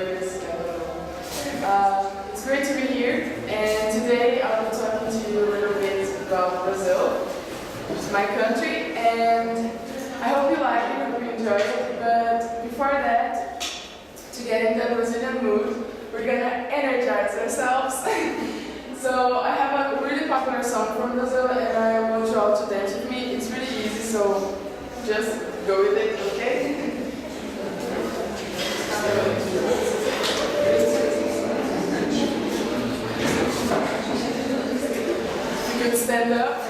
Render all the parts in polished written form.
nervous. It's great to be here, and today I'll be talking to you a little bit about Brazil, which is my country, and I hope you like it, I hope you enjoy it. But before that, to get in the Brazilian mood, we're gonna energize ourselves. So I have a really popular song from Brazil, and I want you all to dance with me. It's really easy, so just go with it, okay? You can stand up.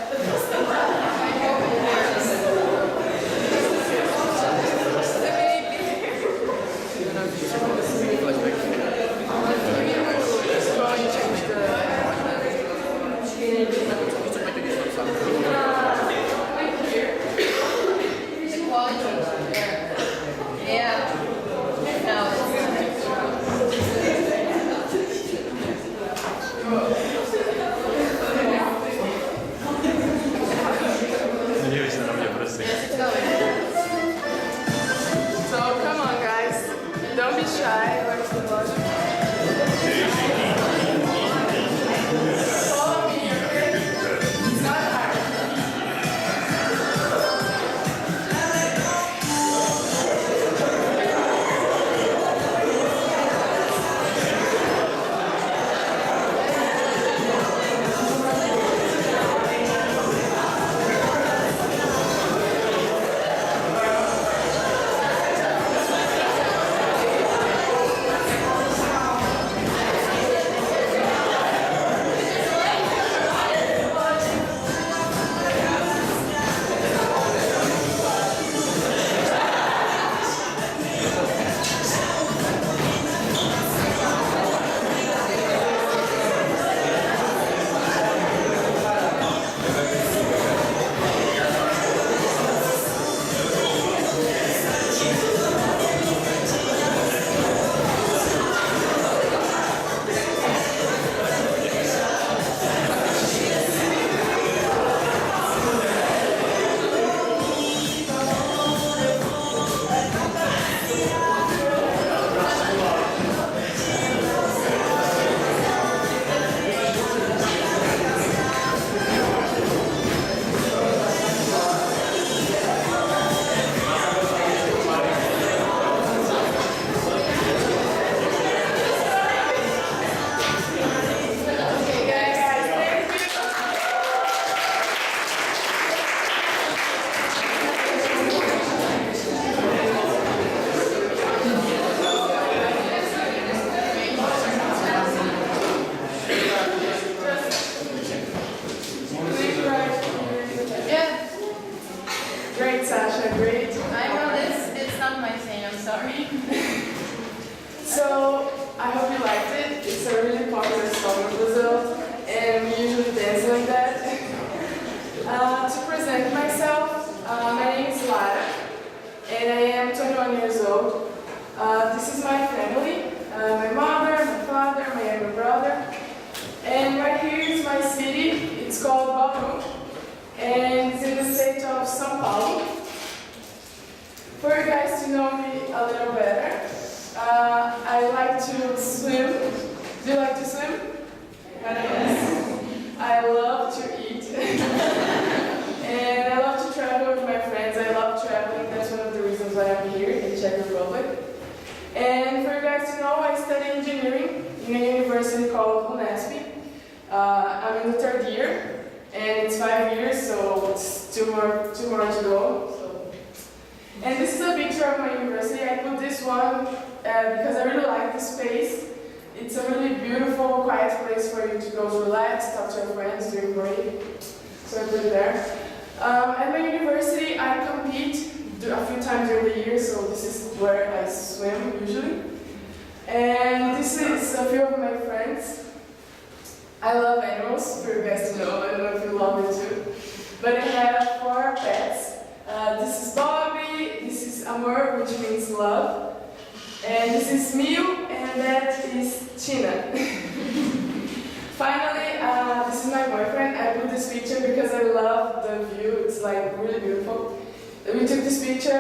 We took this picture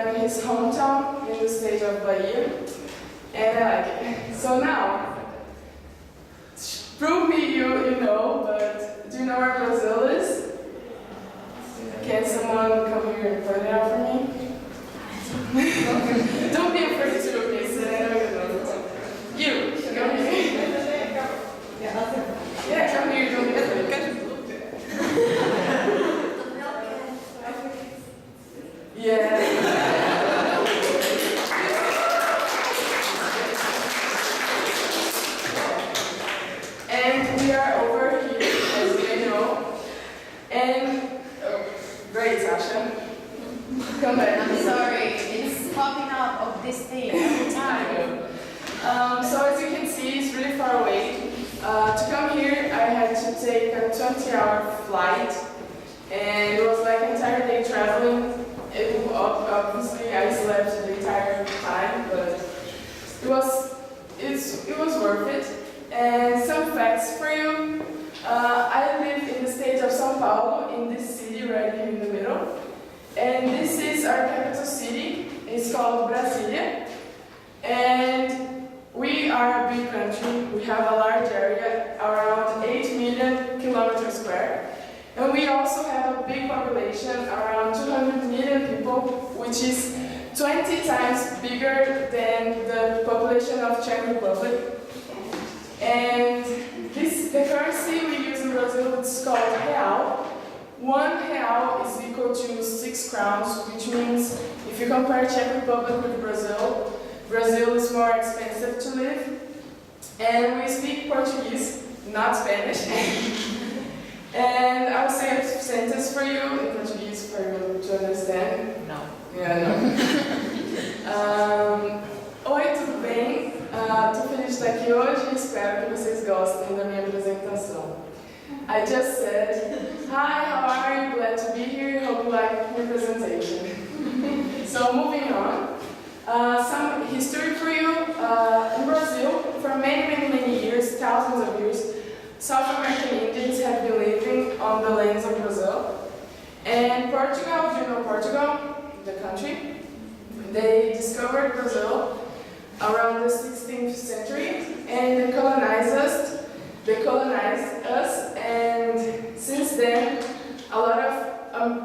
in his hometown in the state of Bahia. and I like it. So now, prove me you know, but do you know where Brazil is? Can someone come here and point it out for me? Don't be afraid to look me, so I know you know. You, come here. Yeah, come here, don't be afraid. Yeah. And we are over here, as you know. And great, Sasha. Come back. I'm sorry, it's popping out of this thing every time. So as you can see, it's really far away. To come here, I had to take a 20-hour flight, and it was like an entire day traveling. Obviously, I slept the entire time, but it was worth it. And some facts for you. I live in the state of São Paulo, in this city right here in the middle. And this is our capital city. It's called Brazília. And we are a big country. We have a large area, around 8 million kilometers square. And we also have a big population, around 200 million people, which is 20 times bigger than the population of Czech Republic. And the currency we use in Brazil is called real. 1 real is equal to 6 crowns, which means if you compare Czech Republic with Brazil, Brazil is more expensive to live. And we speak Portuguese, not Spanish. And I'll say a sentence for you in Portuguese for you to understand. No. Yeah, no. Oi, tudo bem? Tô feliz de estar aqui hoje e espero que vocês gostem da minha apresentação. I just said, hi, how are you? Glad to be here. Hope you like your presentation. So moving on, some history for you. In Brazil, for many years, thousands of years, South American Indians have been living on the lands of Brazil. And Portugal, do you know Portugal, the country? They discovered Brazil around the 16th century, and they colonized us, and since then, a lot of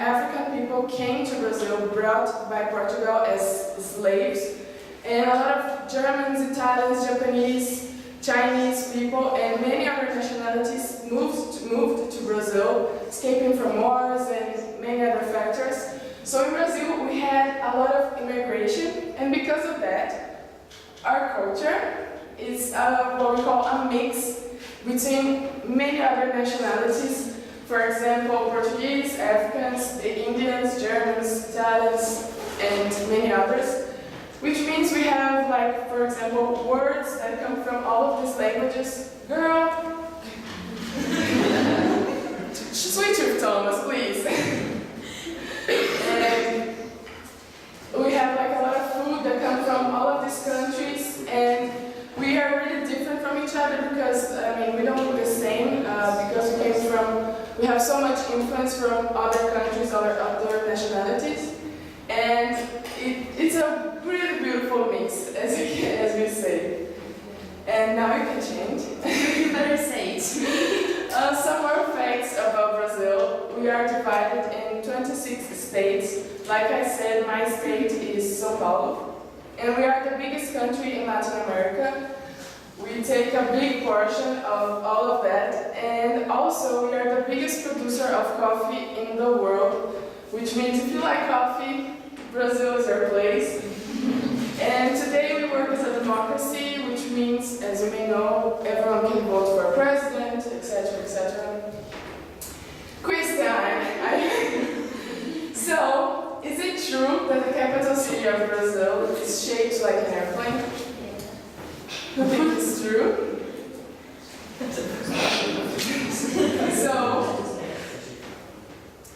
African people came to Brazil, brought by Portugal as slaves, and a lot of Germans, Italians, Japanese, Chinese people, and many other nationalities moved to Brazil, escaping from wars and many other factors. So in Brazil, we had a lot of immigration, and because of that, our culture is what we call a mix between many other nationalities. For example, Portuguese, Africans, the Indians, Germans, Italians, and many others. Which means we have, like, for example, words that come from all of these languages. Girl, switch with Thomas, please. And we have like a lot of food that come from all of these countries, and we are really different from each other because, we don't look the same because we have so much influence from other countries, other nationalities, and it's a really beautiful mix, as we say. And now you can change. You better say it. Some more facts about Brazil. We are divided in 26 states. Like I said, my state is São Paulo. And we are the biggest country in Latin America. We take a big portion of all of that. And also, we are the biggest producer of coffee in the world. Which means if you like coffee, Brazil is our place. And today we work as a democracy, which means, as you may know, everyone can vote for a president, etc., etc. Quiz time! So, is it true that the capital city of Brazil is shaped like an airplane? Who thinks it's true? So,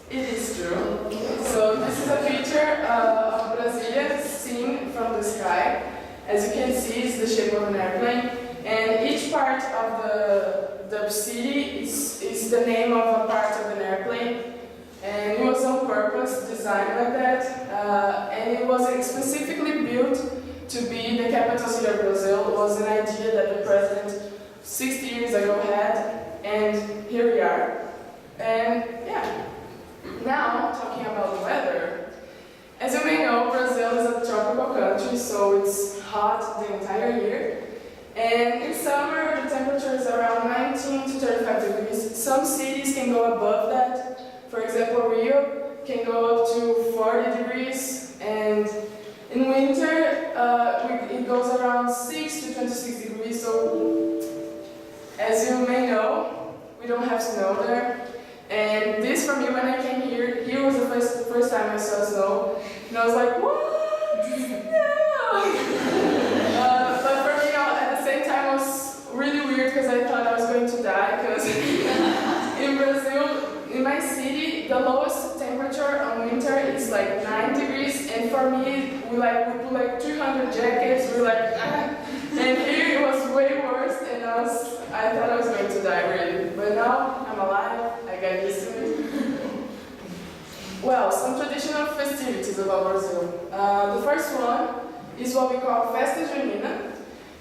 it is true. So this is a picture of Brasília seen from the sky. As you can see, it's the shape of an airplane. And each part of the city is the name of a part of an airplane. And it was on purpose, designed like that. And it was specifically built to be the capital city of Brazil was an idea that the president 60 years ago had, and here we are. And yeah, now talking about the weather. As you may know, Brazil is a tropical country, so it's hot the entire year. And in summer, the temperature is around 19 to 35 degrees. Some cities can go above that. For example, Rio can go up to 40 degrees. And in winter, it goes around 6 to 26 degrees. So, as you may know, we don't have snow there. And this, for me, when I came here was the first time I saw snow. And I was like, what? But for me, at the same time, it was really weird because I thought I was going to die. Because in Brazil, in my city, the lowest temperature on winter is like 9 degrees. And for me, we put like 200 jackets. We're like, ah. And here it was way worse. And I thought I was going to die, really. But now I'm alive. I got used to it. Well, some traditional festivities about Brazil. The first one is what we call Festa Junina.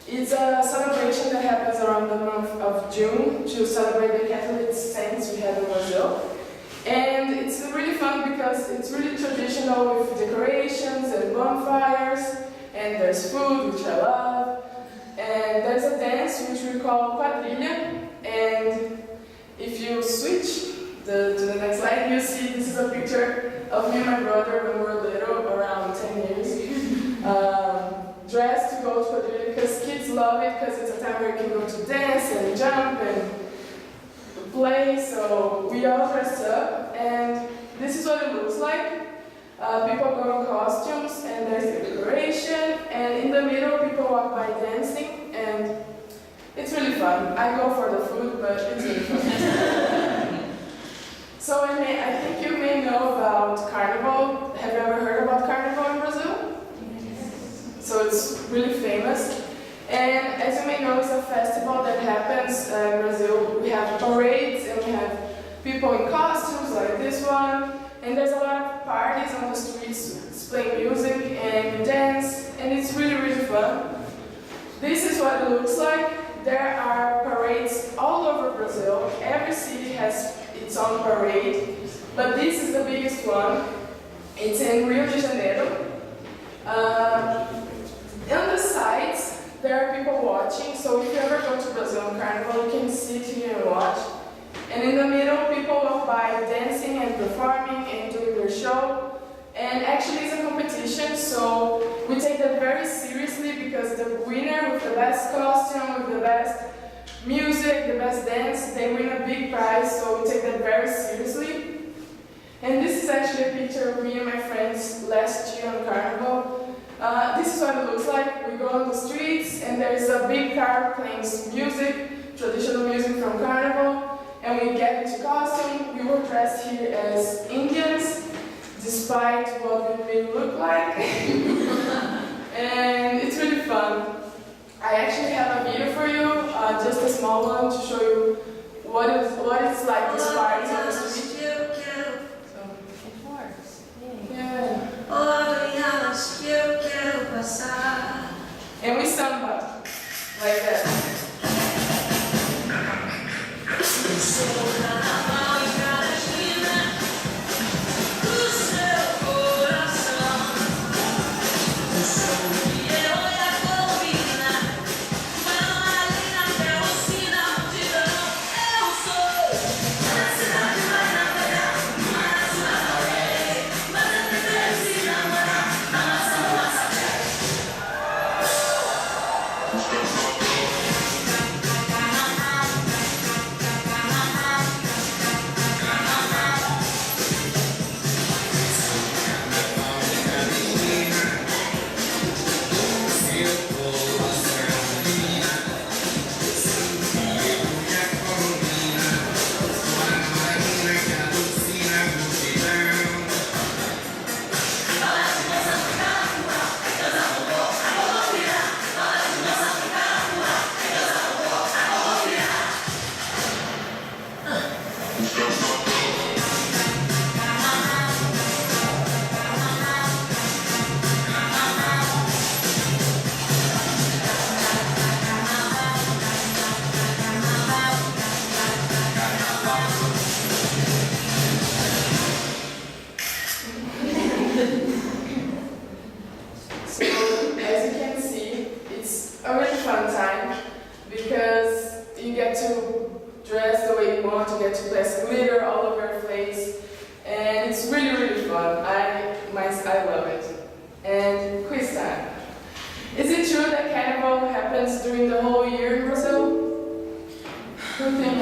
It's a celebration that happens around the month of June to celebrate the Catholic saints we have in Brazil. And it's really fun because it's really traditional with decorations and bonfires, and there's food, which I love. And there's a dance which we call quadrilha, and if you switch to the next slide, you see this is a picture of me and my brother when we were little, around 10 years, dressed to go to quadrilha because kids love it because it's a time where you can go to dance and jump and play, so we all dressed up, and this is what it looks like. People go in costumes, and there's the decoration, and in the middle people walk by dancing, and it's really fun. I go for the food, but it's really fun. So I think you may know about Carnival. Have you ever heard about Carnival in Brazil? Yes. So it's really famous. And as you may know, it's a festival that happens in Brazil. We have parades, and we have people in costumes like this one. And there's a lot of parties on the streets, playing music, and you dance, and it's really, really fun. This is what it looks like. There are parades all over Brazil. Every city has its own parade, but this is the biggest one. It's in Rio de Janeiro. On the sides, there are people watching, so if you ever go to Brazil on Carnival, you can sit here and watch. And in the middle, people walk by dancing and performing and doing their show. And actually it's a competition, so we take that very seriously because the winner with the best costume, with the best music, the best dance, they win a big prize, so we take that very seriously. And this is actually a picture of me and my friends last year on Carnival. This is what it looks like. We go on the streets and there's a big car playing music, traditional music from Carnival. And we get into costume. We were dressed here as Indians, despite what we may look like. And it's really fun. I actually have a video for you, just a small one, to show you what it's like this party on the street. So, it works. Yeah. And we samba like that.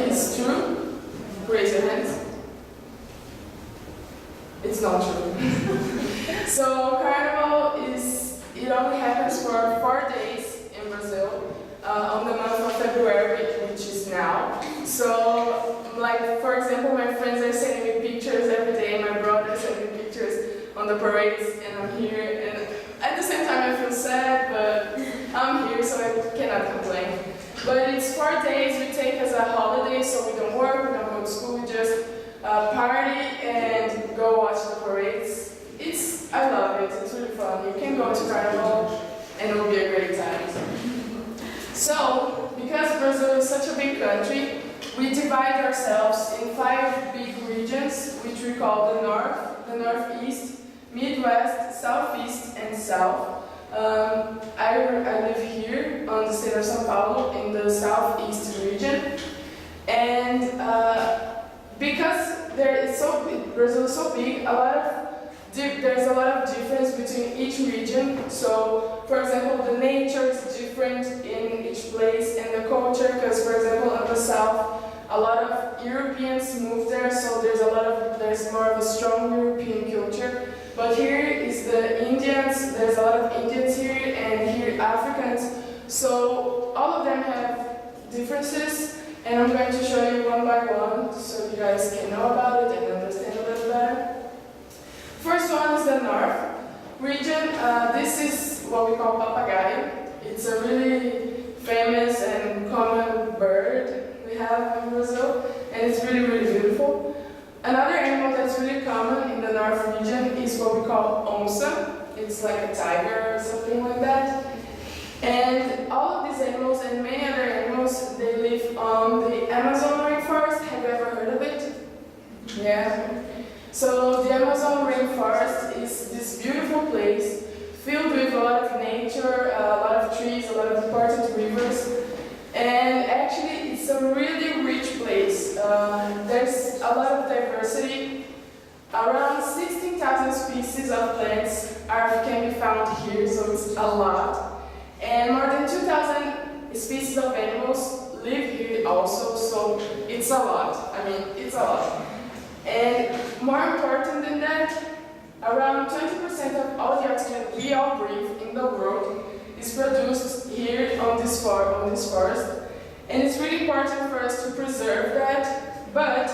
it's true? Raise your hands. It's not true. So Carnival it only happens for 4 days in Brazil, on the month of February, which is now. So, like, for example, my friends are sending me pictures every day, my brother is sending me pictures on the parades, and I'm here, and at the same time I feel sad, but I'm here, so I cannot complain. But it's 4 days we take as a holiday, so we don't work, we don't go to school, we just party and go watch the parades. I love it, it's really fun. You can go to Carnival and it will be a great time. So, because Brazil is such a big country, we divide ourselves in 5 big regions, which we call the North, the Northeast, Midwest, Southeast, and South. I live here on the state of São Paulo in the Southeast region, and because Brazil is so big, there's a lot of difference between each region. So, for example, the nature is different in each place, and the culture, because, for example, in the south, a lot of Europeans move there, so there's more of a strong European culture. But here is the Indians, there's a lot of Indians here, and here Africans. So, all of them have differences, and I'm going to show you one by one, so you guys can know about it and understand a little better. First one is the North region. This is what we call papagayo. It's a really famous and common bird we have in Brazil, and it's really, really beautiful. Another animal that's really common in the North region is what we call onça. It's like a tiger or something like that. And all of these animals and many other animals, they live on the Amazon rainforest. Have you ever heard of it? Yeah. So the Amazon rainforest is this beautiful place filled with a lot of nature, a lot of trees, a lot of important rivers, and actually it's a really rich place. There's a lot of diversity. Around 16,000 species of plants can be found here, so it's a lot. And more than 2,000 species of animals live here also, so it's a lot. I mean, it's a lot. And more important than that, around 20% of all the oxygen we all breathe in the world is produced here on this forest. And it's really important for us to preserve that, but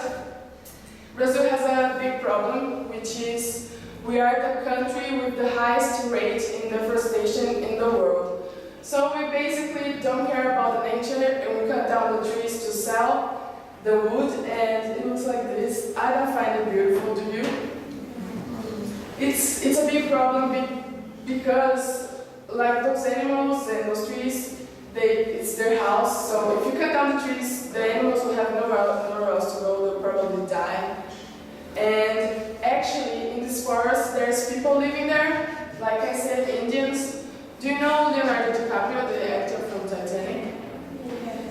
Brazil has a big problem, which is we are the country with the highest rate in deforestation in the world. So we basically don't care about the nature, and we cut down the trees to sell the wood, and it looks like this. I don't find it beautiful, do you? It's a big problem because, like those animals and those trees, it's their house. So if you cut down the trees, the animals will have nowhere else to go. They'll probably die. And actually, in this forest, there's people living there. Like I said, Indians. Do you know Leonardo DiCaprio, the actor from Titanic?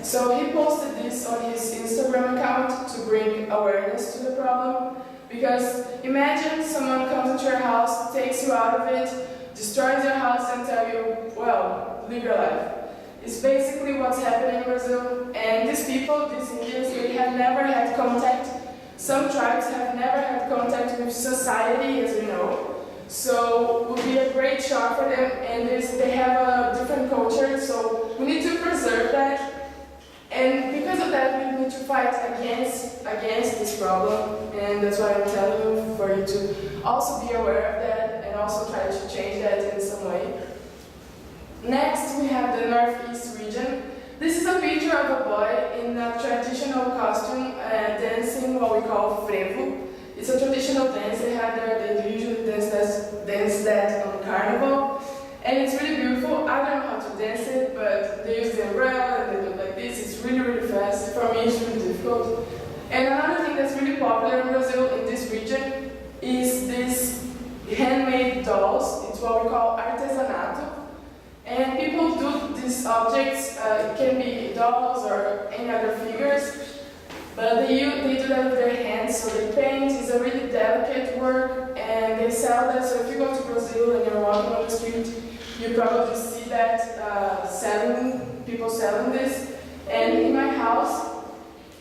So he posted this on his Instagram account to bring awareness to the problem. Because imagine someone comes into your house, takes you out of it, destroys your house and tell you, well, live your life. It's basically what's happening in Brazil. And these people, these Indians, they have never had contact. Some tribes have never had contact with society, as we know. So it would be a great shock for them, and they have a different culture, so we need to preserve that. And because of that, we need to fight against this problem, and that's why I'm telling you, for you to also be aware of that and also try to change that in some way. Next, we have the Northeast region. This is a picture of a boy in a traditional costume dancing what we call frevo. It's a traditional dance they have there. They usually dance that on Carnival. And it's really beautiful. I don't know how to dance it, but they use the umbrella and they do it like this. It's really, really fast. For me, it's really difficult. And another thing that's really popular in Brazil, in this region, is these handmade dolls. It's what we call artesanato. And people do these objects. It can be dolls or any other figures. But they do that with their hands, so they paint. It's a really delicate work, and they sell that. So if you go to Brazil and you're walking on the street, you probably see that people selling this. And in my house,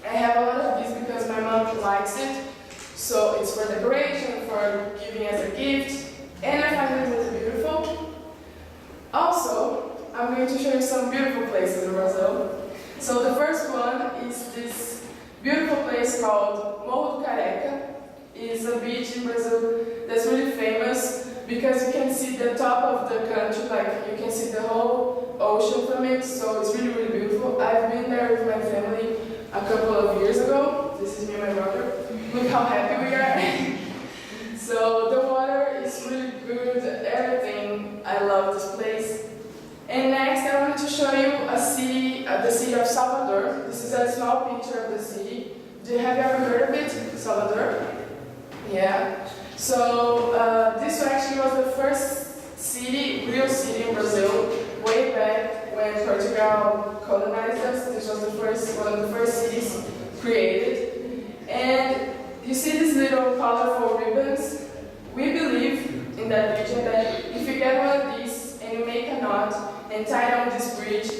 I have a lot of these because my mom likes it. So it's for decoration, for giving as a gift, and I find it really beautiful. Also, I'm going to show you some beautiful places in Brazil. So the first one is this beautiful place called Morro do Careca. It's a beach in Brazil that's really famous because you can see the top of the country, like you can see the whole ocean from it, so it's really, really beautiful. I've been there with my family a couple of years ago. This is me and my brother. Look how happy we are. So the water is really good, everything. I love this place. And next I wanted to show you a city, the city of Salvador. This is a small picture of the city. Have you ever heard of it, Salvador? Yeah. So this actually was the first city, real city in Brazil, way back when Portugal colonized us. This was one of the first cities created. And you see these little colorful ribbons? We believe in that region that if you get one of these and you make a knot and tie it on this bridge,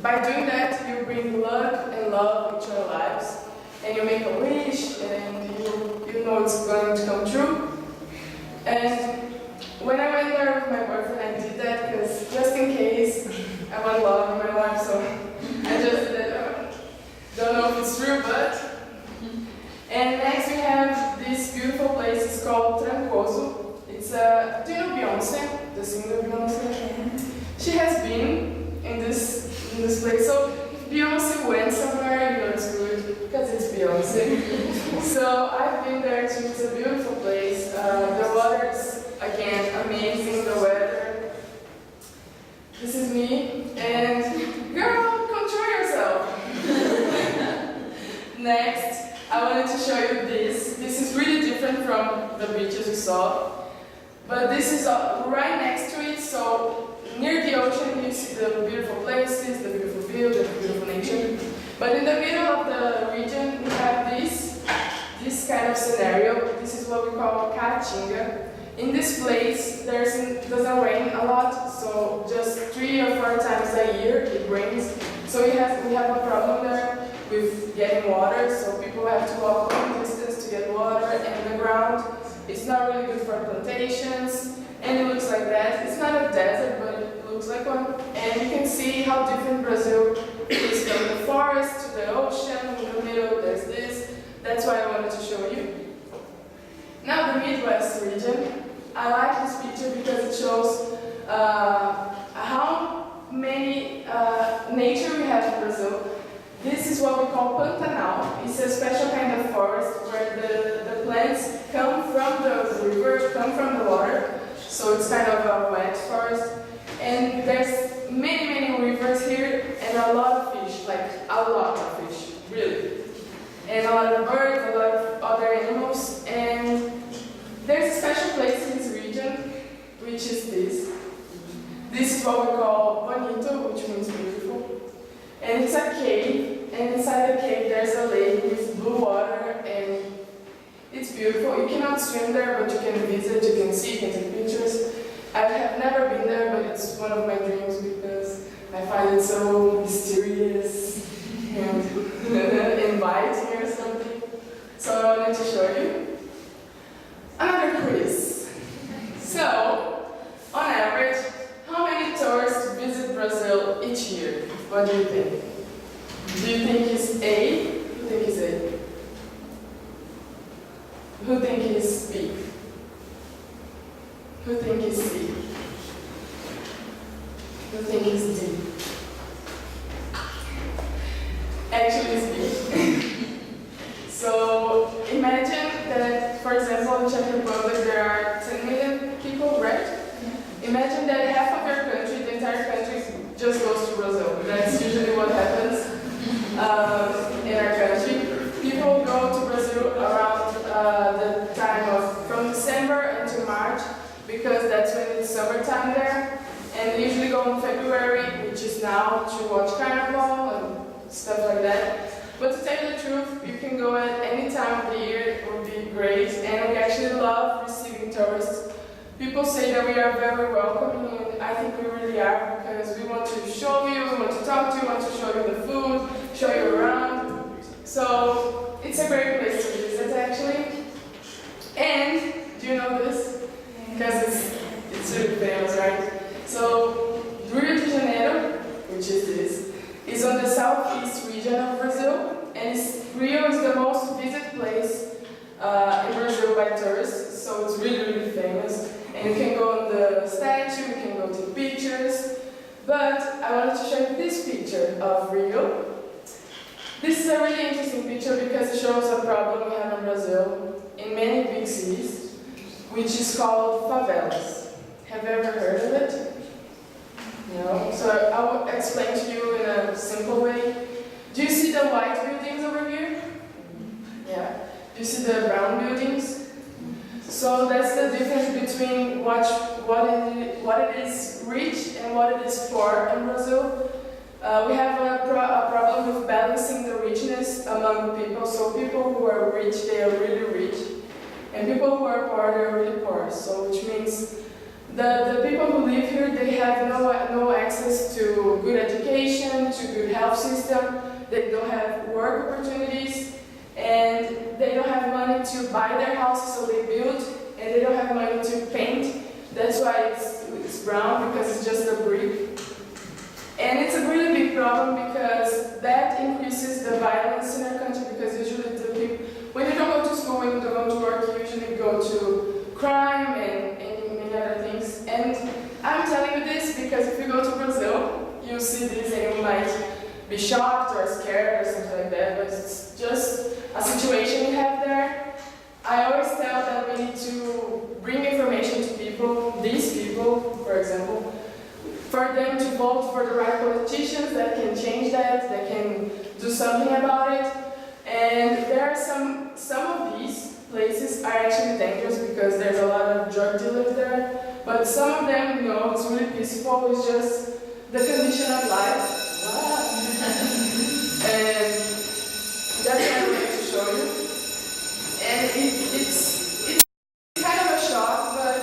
by doing that you bring luck and love into your lives. And you make a wish and you know it's going to come true. And when I went there with my boyfriend, I did that because just in case I want love in my life, so I just did it. Don't know if it's true, but. And next we have this beautiful place. It's called Trancoso. It's do you know Beyonce? The singer Beyonce? She has been in this place. So if Beyonce went somewhere, you know it's good because it's Beyonce. So I've been there too. It's a beautiful place. The water's again amazing. The weather. This is me. And girl, control yourself. Next. I wanted to show you this. This is really different from the beaches we saw. But this is right next to it, so near the ocean you see the beautiful places, the beautiful view, the beautiful nature. But in the middle of the region we have this kind of scenario. This is what we call caatinga. In this place doesn't rain a lot, so just 3 or 4 times a year it rains. So we have a problem there with getting water, so people have to walk a long distance to get water, and the ground it's not really good for plantations, and it looks like that. It's not a desert, but it looks like one. And you can see how different Brazil is from the forest to the ocean. In the middle there's this. That's why I wanted to show you. Now the Midwest region. I like this picture because it shows how many nature we have in Brazil. This is what we call Pantanal. It's a special kind of forest where the plants come from the river, come from the water. So it's kind of a wet forest. And there's many rivers here and a lot of fish, like a lot of fish, really. And a lot of birds, a lot of other animals. And there's a special place in this region, which is this. This is what we call bonito, which means beautiful. And it's a cave, and inside the cave there's a lake with blue water, and it's beautiful. You cannot swim there, but you can visit, you can see, you can take pictures. I have never been there, but it's one of my dreams because I find it so mysterious and inviting or something. So I wanted to show you another quiz. So, on average, how many tourists visit Brazil each year? What do you think? Do you think it's A? Who think it's A? Who think it's B? Who think it's C? Who think it's D? Actually it's B. So imagine that, for example, in Czech Republic there are 10 million people, right? Imagine that half of your country, the entire country, just goes to Brazil. That's usually what happens in our country. People go to Brazil around the time of from December until March because that's when it's summertime there. And they usually go in February, which is now, to watch Carnival and stuff like that. But to tell you the truth, you can go at any time of the year, it would be great. And we actually love receiving tourists. People say that we are very welcoming, and I think we really are because we want to show you, we want to talk to you, we want to show you the food, show you around. So region of Brazil, and Rio is the most visited place in Brazil by tourists, so it's really, really famous. And you can go on the statue, you can go take pictures. But I wanted to show you this picture of Rio. This is a really interesting picture because it shows a problem we have in Brazil, in many big cities, which is called favelas. Have you ever heard of it? No? So I will explain to you in a simple way. Do you see the white buildings over here? Yeah. Do you see the brown buildings? So that's the difference between what it is rich and what it is poor in Brazil. We have a problem with balancing the richness among people. So people who are rich, they are really rich. And people who are poor, they are really poor. So which means the people who live here, they have no access to good education, to good health system. They don't have work opportunities. And they don't have money to buy their houses, so they build. And they don't have money to paint. That's why it's brown, because it's just a brick. And it's a really big problem because that increases the violence in our country, because usually the people, when you don't go to school, when you don't go to work, you usually go to crime and many other things. And I'm telling you this because if you go to Brazil, you see this and you might be shocked or scared or something like that, but it's just a situation you have there. I always tell that we need to bring information to people, these people, for example, for them to vote for the right politicians that can change that can do something about it. And there are some of these places are actually dangerous because there's a lot of drug dealers there. But some of them, you know, it's really peaceful. It's just the condition of life. And that's what I'm going to show you. And it's kind of a shock, but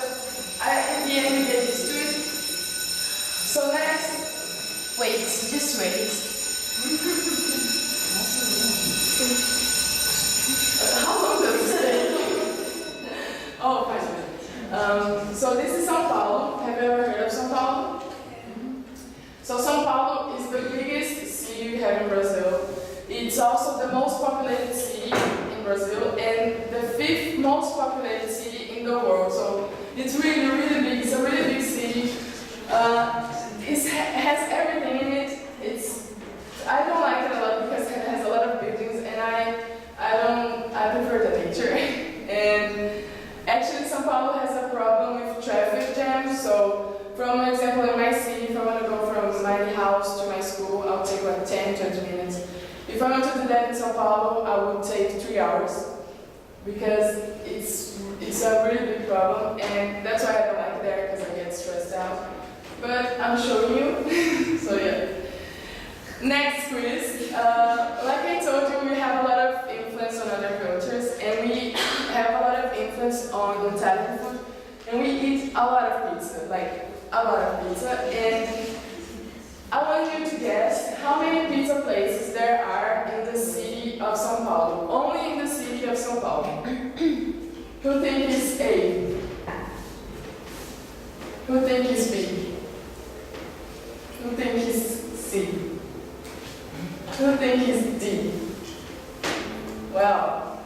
in the end we get used to it. So next, Wait, just wait. How long does it take? Oh, 5 minutes. So this is São Paulo. Have you ever heard of São Paulo? So São Paulo is the biggest city we have in Brazil. It's also the most populated city in Brazil and the 5th most populated city in the world. So it's really, really big. It's a really big city. It has everything in it. I don't like it a lot because it has a lot of buildings, and I prefer the nature. And actually, São Paulo has a problem with traffic jams. So, for example, in my city, if I want to go from my house to my school, I'll take like 10-20 minutes. If I want to do that in São Paulo, I would take 3 hours because it's a really big problem, and that's why I don't like it there because I get stressed out. But I'm showing you. So yeah. Next quiz. Like I told you, we have a lot of influence on other cultures, and we have a lot of influence on Italian food, and we eat a lot of pizza, like a lot of pizza. And I want you to guess how many pizza places there are in the city of São Paulo. Only in the city of São Paulo. Who think is A? Who think is B? Who think is C? Who think is D? Well,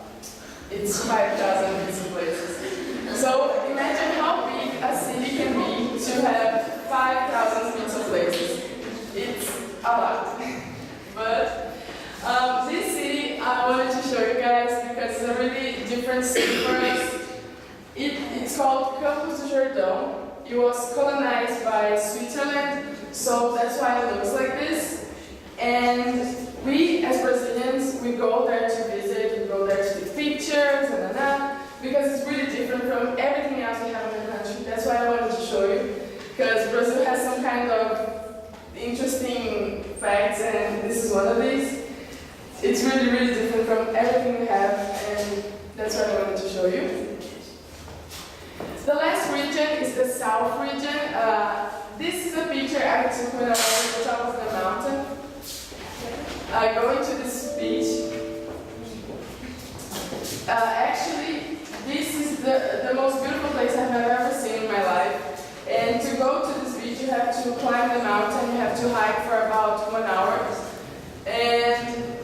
it's 5,000 pizza places. So imagine how big a city can be to have 5,000 pizza places. It's a lot. But this city I wanted to show you guys because it's a really different city for us. It's called Campos do Jordão. It was colonized by Switzerland, so that's why it looks like this. And we, as Brazilians, we go there to visit, we go there to take pictures, because it's really different from everything else we have in the country. That's why I wanted to show you, because Brazil has some kind of interesting facts, and this is one of these. It's really, really different from everything we have, and that's why I wanted to show you. The last region is the South region. This is a picture I took when I was at the top of the mountain. Going to this beach. Actually, this is the most beautiful place I've ever seen in my life. And to go to this beach, you have to climb the mountain. You have to hike for about 1 hour. And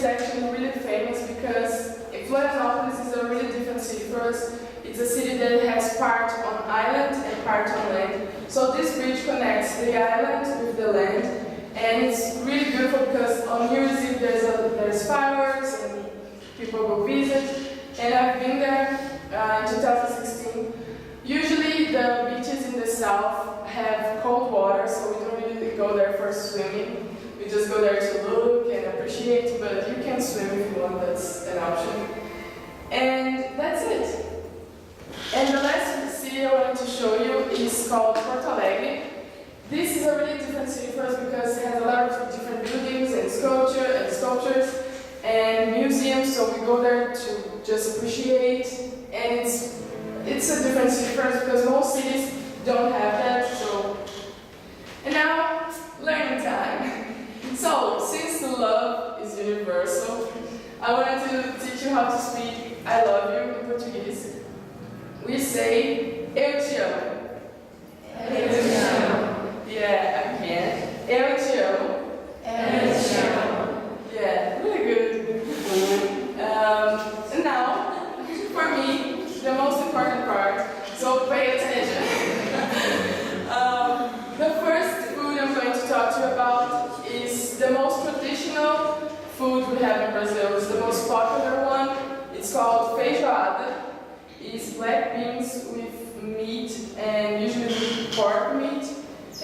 is actually really famous because Florianópolis is a really different city for us. It's a city that has part on island and part on land. So this bridge connects the island with the land, and it's really beautiful because on New Year's Eve there's fireworks and people go visit. And I've been there in 2016. Usually the beaches in the south have cold water, so we don't really go there for swimming. We just go there to look and appreciate, but you can swim if you want, that's an option. And that's it. And the last city I wanted to show you is called Porto Alegre. This is a really different city for us because it has a lot of different buildings and sculptures and museums, so we go there to just appreciate. And it's a different city for us because most cities don't have that. So, and now, learning time. So, since the love is universal, I wanted to teach you how to speak I love you in Portuguese. We say, eu te amo. Eu te amo. Yeah, again. Eu te amo. Eu te amo. Yeah, really good. And now, for me, the most important part, so pay attention. The first food I'm going to talk to you about is the most traditional food we have in Brazil. It's the most popular one. It's called feijoada. It's black beans with meat and usually with pork meat.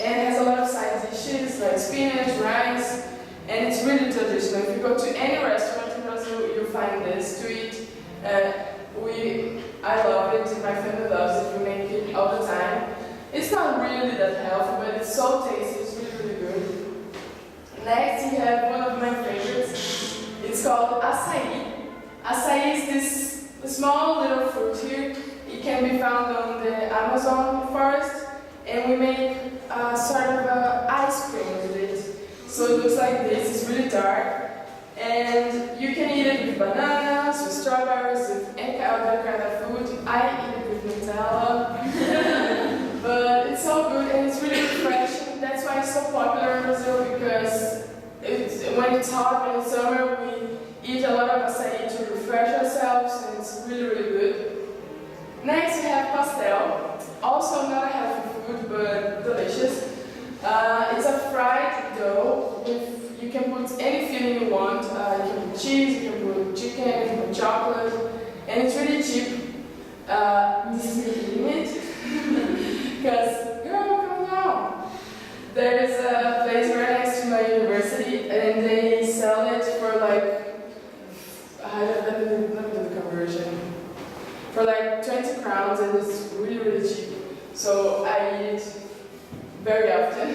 And it has a lot of side dishes like spinach, rice, and it's really traditional. If you go to any restaurant in Brazil, you'll find this to eat. I love it, my family loves it, we make it all the time. It's not really that healthy, but it's so tasty, it's really, really good. Next, we have one of my favorites. It's called açaí. Açaí is this small little fruit here. It can be found on the Amazon forest, and we make sort of an ice cream with it. So it looks like this, it's really dark. And you can eat it with bananas, with strawberries, with any other kind of food. I eat it with Nutella. But it's so good and it's really refreshing. That's why it's so popular in Brazil, because when it's hot, when it's summer, we eat a lot of açaí to refresh ourselves, and it's really, really good. Next we have pastel. Also not a healthy food, but delicious. It's a fried dough with, you can put any filling you want. You can put cheese, you can put chicken, you can put chocolate, and it's really cheap. This is the limit, because, girl, come down. There's a place right next to my university, and they sell it for like, let me do the conversion, for like 20 crowns, and it's really, really cheap. So I eat it very often.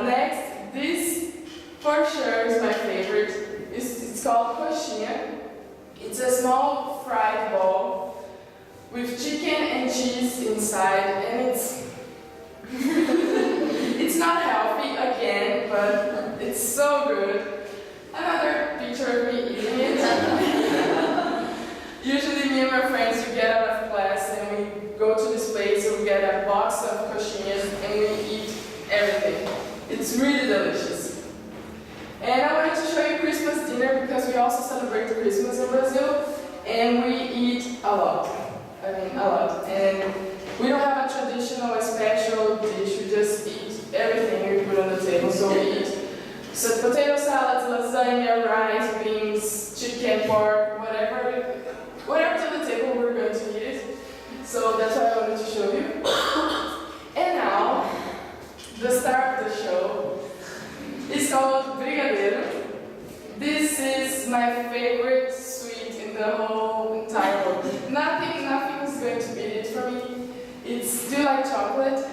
Next, this for sure is my favorite. It's called coxinha. It's a small fried ball with chicken and cheese inside, and it's not healthy again, but it's so good. Another picture of me eating it. Usually me and my friends, we get out of class and we go to this place and we get a box of coxinhas and we eat everything. It's really delicious. And I wanted to show you Christmas dinner because we also celebrate Christmas in Brazil, and we eat a lot. I mean, a lot. And we don't have a traditional, a special dish. We just eat everything we put on the table. So we eat potato salads, lasagna, rice, beans, chicken, pork, whatever to the table, we're going to eat it. So that's what I wanted to show you. And now, the star of the show is called brigadeiro. This is my favorite sweet in the whole entire world. Nothing is going to beat it for me. Do you like chocolate?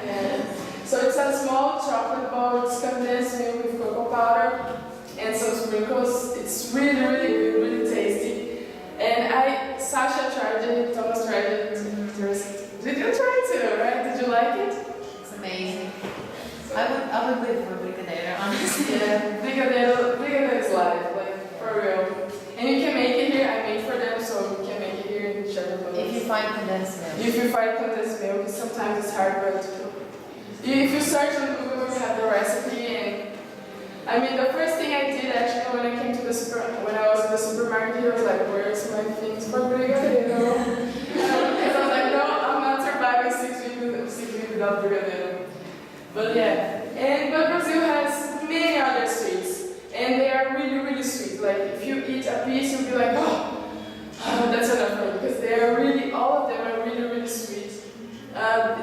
Yeah. So it's a small chocolate ball. It's condensed milk with cocoa powder and some sprinkles. It's really, really good, really tasty. And Sasha tried it, Thomas tried it. Did you try it too, right? Did you like it? It's amazing. I would live for brigadeiro, honestly. Yeah, brigadeiro is life, like for real. And you can make it here. I made for them, so you can make it here in Chybět. If you find condensed milk. If you find condensed milk, sometimes it's hard, but if you search on Google, you have the recipe. And I mean, the first thing I did actually But yeah, but Brazil has many other sweets, and they are really, really sweet. Like if you eat a piece, you'll be like, oh, that's enough for me, because they are really, all of them are really, really sweet.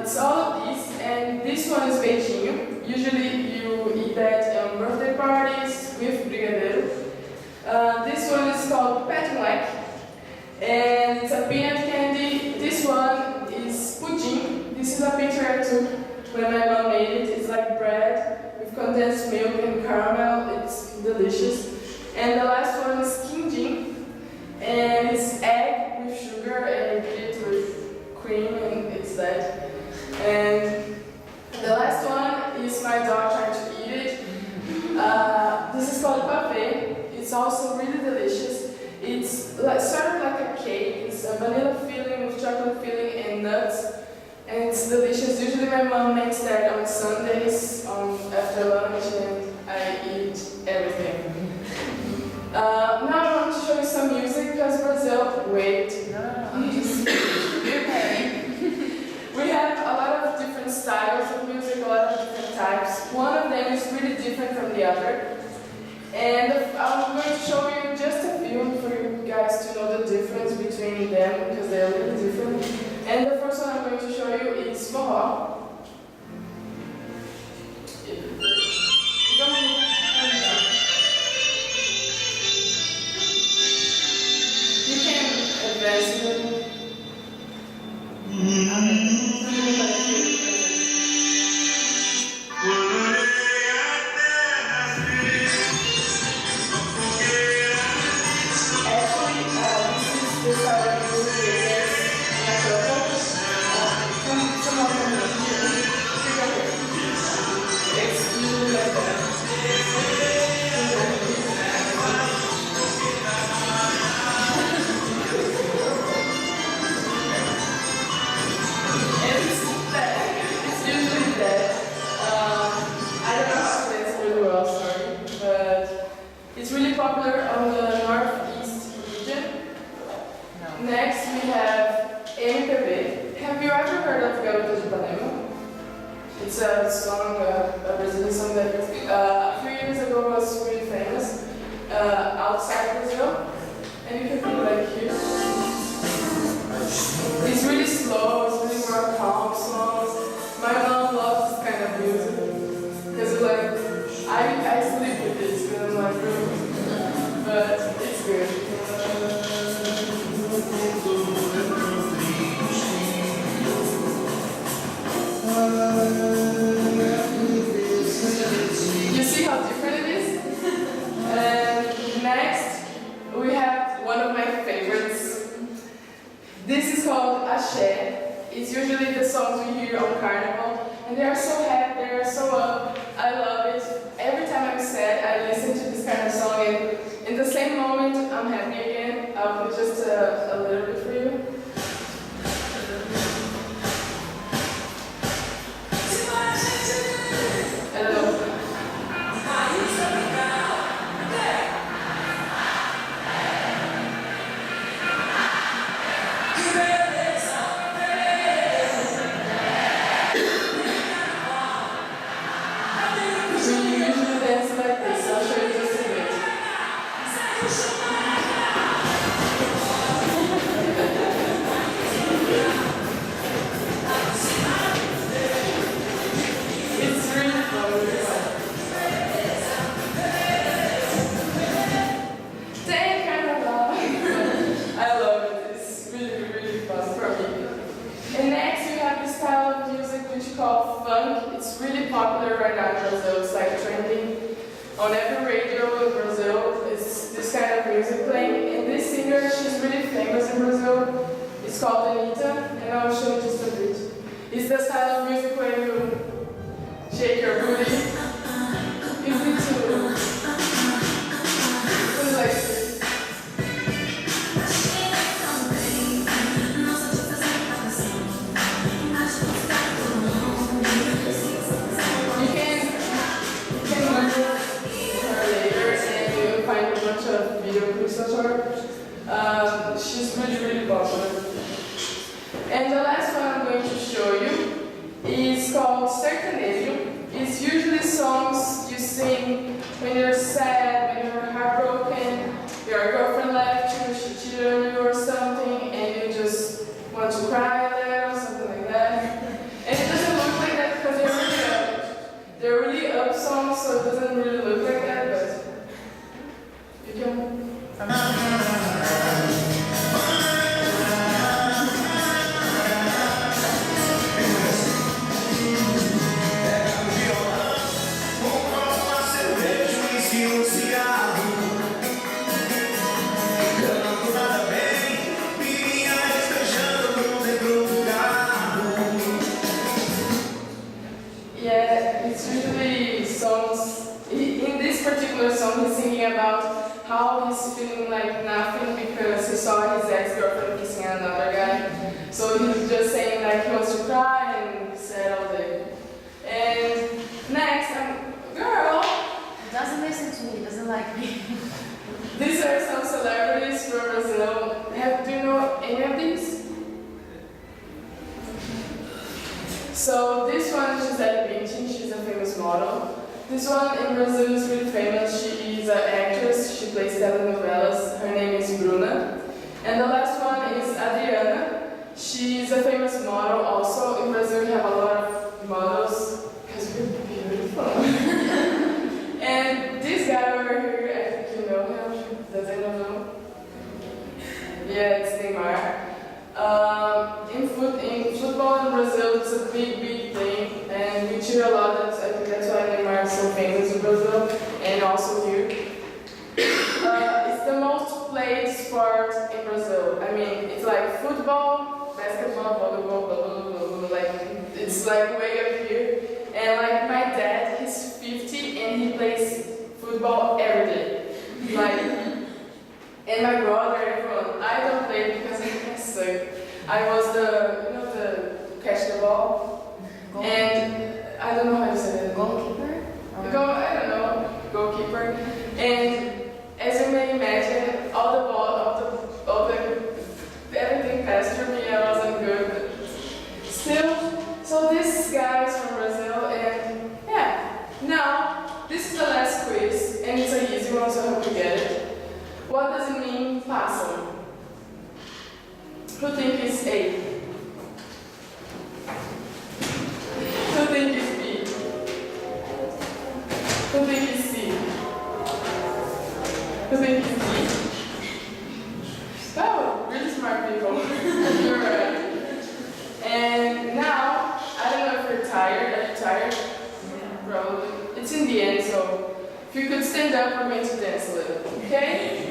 It's all of these, and this one is beijinho. Usually you eat that on birthday parties with brigadeiro. This one is called petulek, and it's a peanut candy. This one is pudim. This is a picture I took when my mom made it. It's like bread with condensed milk and caramel. It's delicious. And the last one is quindim, and it's egg with sugar and you eat it with cream, and it's that. And the last one is my dog trying to eat it. This is called pavê. It's also really delicious. It's like, sort of like a cake. It's a vanilla filling with chocolate filling and nuts. And it's delicious. Usually my mom makes that on Sundays after lunch, and I eat everything. Now I want to show you some music because Brazil. Wait. No, I'm just preparing. We have a lot of different styles of music, a lot of different types. One of them is really different from the other. And I'm going to show you just a few for you guys to know the difference between them, because they're really different. And the first one I'm going to show you is forró. You can advance a little. Popular on the northeast region. No. Next we have MPB. Have you ever heard of Garota de Ipanema? It's a song, a Brazilian song that a few years ago was really famous outside Brazil. And you can feel like here. It's really slow, it's really more calm songs. My mom loves this kind of music. Because like, I sleep with this in my room. But it's good. You see how different it is? And next, we have one of my favorites. This is called Axé. It's usually the songs we hear on Carnival. And they are so happy, they are so up. I love it. Every time I'm sad, I listen to this kind of song, and in the same moment, I'm happy again. I'll put just a little bit for you. I don't know. We usually dance like this. I'll show you just a bit. It's really fun. Thank Carnival. I love it. It's really, really fun for me. And next we have this style of music which we call funk. It's really popular right now in Brazil. It's like trending on every radio in Brazil. It's this kind of music playing. And this singer, she's really famous in Brazil. It's called Anitta, and I'll show you just a bit. It's the style of music where you shake your booty. It's good too. It's like this. You can learn her later, and you'll find a bunch of video clips of her. She's really, really popular. And the last one I'm going to show you is called sertanejo. it's usually songs you sing when you're sad, when you're heartbroken, your girlfriend left you, she cheated on you or something, and you just want to cry a little, something like that. And it doesn't look like that because they're really up songs, so it doesn't really look like that, but you can. Song he's singing about how he's feeling like nothing because he saw his ex-girlfriend kissing another guy. So he's just saying like he wants to cry and sad all day. And next, girl. He doesn't listen to me, he doesn't like me. These are some celebrities from Brazil. Do you know any of these? So this one is Gypri. She's a famous model. This one in Brazil is really famous. She is an actress. She plays telenovelas. Her name is Bruna. And the last one is Adriana. She's a famous model also. In Brazil, we have a lot of models because we're beautiful. And this guy over here, I think you know him. Does anyone know? Yeah, it's Neymar. In football in Brazil, it's a big thing, and we cheer a lot. I think that's why Neymar is so famous in Brazil, and also here. It's the most played sport in Brazil. I mean, it's like football, basketball, volleyball, blah, blah, blah, blah, blah. Like, it's like way up here. And like my dad, he's 50, and he plays football every day. Like, and my brother, everyone. I don't play because I suck. I was the catch the ball. And I don't know how to say it. Goalkeeper? I don't know, goalkeeper. And as you may imagine, all the everything passed through me. I wasn't good, but still. So this guy is from Brazil, and yeah. Now this is the last quiz, and it's an easy one, so I hope you get it. What does it mean, pássaro? Who think it's A? Who think it's B? Who think it's C? Who think it's D? Oh, really smart people. You're right. And now, I don't know if you're tired. Are you tired? Yeah. Probably. It's in the end, so if you could stand up, we're going to dance a little. Okay?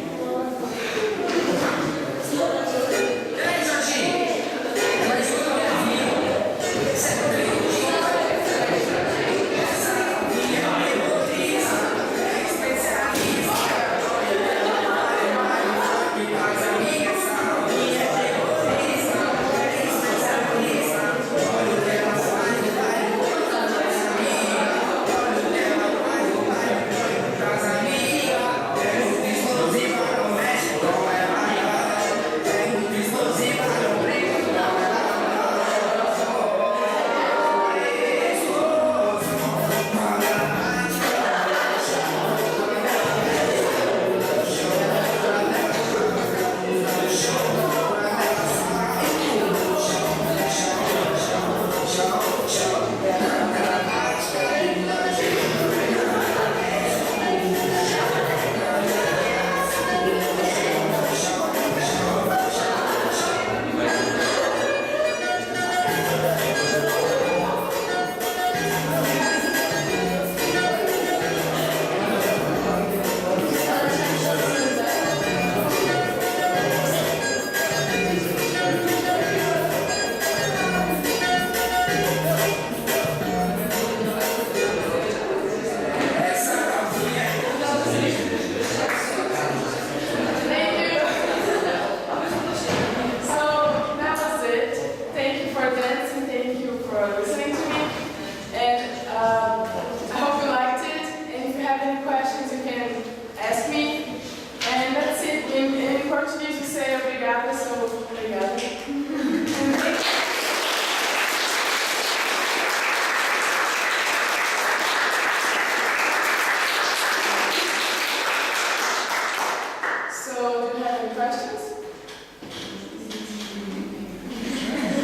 so do you have any questions?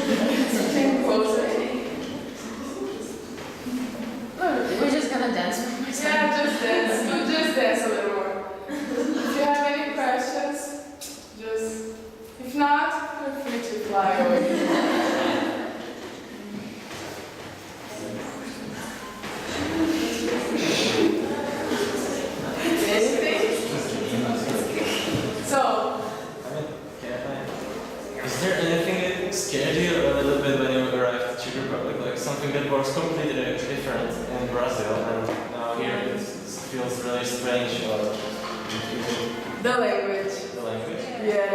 You can close it. We're just gonna dance for myself. Yeah, just dance. We'll just dance a little more. If you have any questions, just, if not, feel free to fly away. Is there anything that scared you a little bit when you arrived to Czech Republic? Like something that was completely different in Brazil, and now here it feels really strange, or The language. the language? Yeah,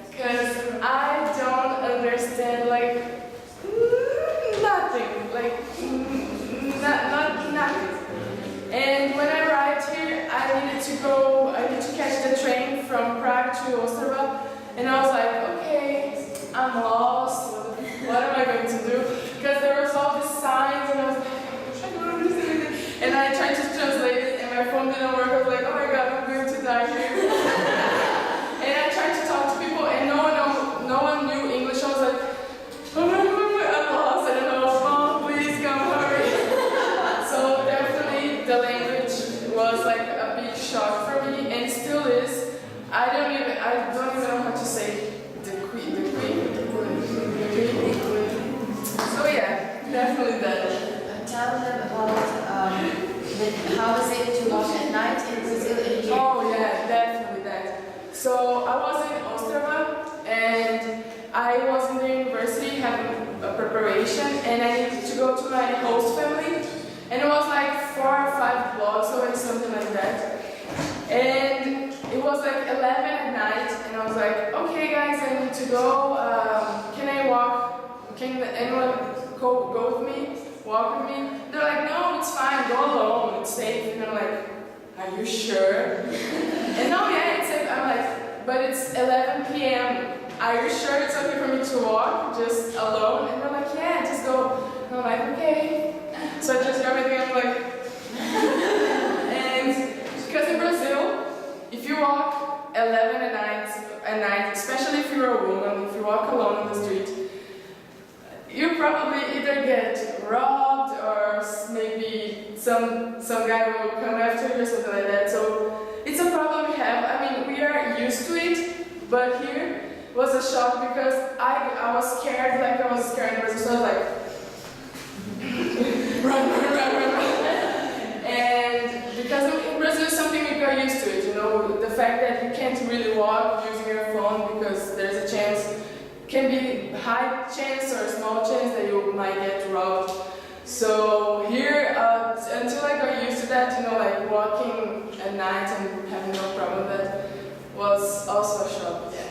because I don't understand nothing, nothing. And when I arrived here, I need to catch the train from Prague to Ostrava, and I was like, okay, I'm lost, what am I going to do? Because there was all these signs, and I was like, I don't understand it. And I tried to translate it, and my phone didn't work. I was like, oh my god, I'm going to die here. And I tried to talk to people, and no one knew English. I was like, oh, I'm lost, I don't know, mom, please come hurry. So definitely the language was like a big shock for me, and still is. I don't even know how to say the queen. So yeah, definitely that. Tell them about how is it to walk at night in Brazil and here? Oh yeah, definitely that. So I was in Ostrava, and I was in the university having a preparation, and I needed to go to my host family, and it was like 4 or 5 blocks away, something like that. And it was like 11 at night, and I was like, okay guys, I need to go, can I walk, can anyone go with me, walk with me? They're like, no, it's fine, go alone, it's safe. And I'm like, are you sure? And no, yeah, it's safe. I'm like, but it's 11 p.m. Are you sure it's okay for me to walk just alone? And they're like, yeah, just go. And I'm like, okay. So I just grab everything, I'm like, and because in Brazil, if you walk 11 at night, especially if you're a woman, if you walk alone on the street, you probably either get robbed or maybe some guy will come after you or something like that. So it's a problem we have. I mean, we are used to it, but here was a shock because I was scared, like I was scared in Brazil, so I was like, run. And because in Brazil is something we got used to it, you know, the fact that you can't really walk using your phone because there's a chance, can be high chance or small chance that you might get robbed. So here, until I got used to that, you know, like walking at night and having no problem, that was also a shock, yeah.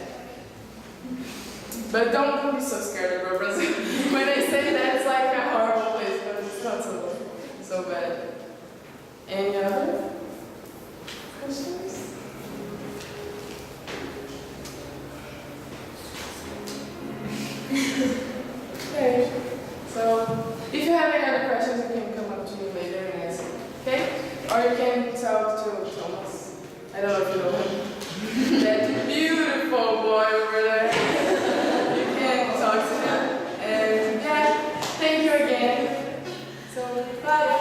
But don't be so scared about Brazil. When I say that, it's like a horrible place, but it's not so bad. Any other questions? Okay, so if you have any other questions, you can come up to me later and ask, okay? Or you can talk to Thomas. I don't know if you know him. That beautiful boy over there. You can talk to him. And yeah, thank you again. So, bye.